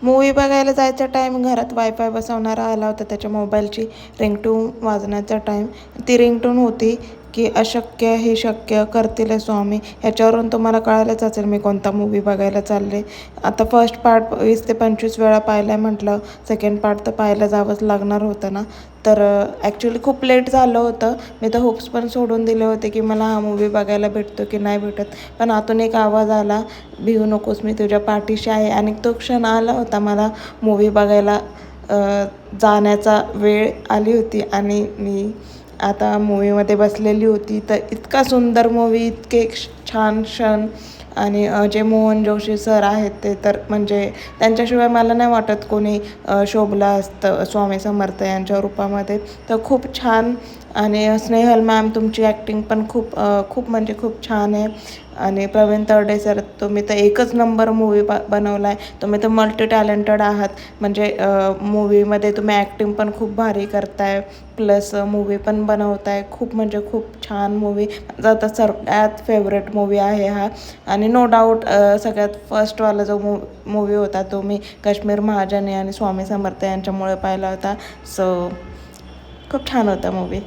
Movie बघायला जायचा time घरात वायफाय बसवणारा आला होता. त्याच्या मोबाईलची रिंगटोन वाजण्याचा टाईम ती रिंगटोन होती की अशक्य हे शक्य करतील स्वामी. ह्याच्यावरून तुम्हाला कळायलाच असेल मी कोणता मूव्ही बघायला चालले. आता फर्स्ट पार्ट 20 ते 25 वेळा पाहिला आहे म्हटलं, सेकंड पार्ट तर पाहायला जावंच लागणार होतं ना. तर ॲक्च्युली खूप लेट झालं होतं. मी तर होप्स पण सोडून दिले होते की मला हा मूव्ही बघायला भेटतो की नाही भेटत. पण आतून एक आवाज आला, भिवू नकोस मी तुझ्या पाठीशी आहे. आणि तो क्षण आला होता मला मूव्ही बघायला जाण्याचा वेळ आली होती आणि मी आता मूवीमध्ये बसलेली होती. तर इतका सुंदर मूवी, इतके छान क्षण. आणि जे मोहन जोशी सर आहेत ते तर म्हणजे त्यांच्याशिवाय मला नाही वाटत कोणी शोभलं असतं स्वामी समर्थ यांच्या रूपामध्ये. तर खूप छान. आणि स्नेहल मॅम तुमची ॲक्टिंग पण खूप म्हणजे खूप छान आहे. आणि प्रवीण तरडे सर तुम्ही तर एकच नंबर मूवी बनवला आहे. तुम्ही तर मल्टी टॅलेंटेड आहात. म्हणजे मूवीमध्ये तुम्ही ॲक्टिंग पण खूप भारी करताय, प्लस मूवी पण बनवताय. खूप म्हणजे खूप छान मूवी. माझा आता सगळ्यात फेवरेट मूवी आहे हा. आणि नो डाऊट सगळ्यात फर्स्टवाला जो मूवी होता तो मी काश्मीर महाजनी आणि स्वामी समर्थ यांच्यामुळे पाहिला होता. सो खूप छान होता मूवी.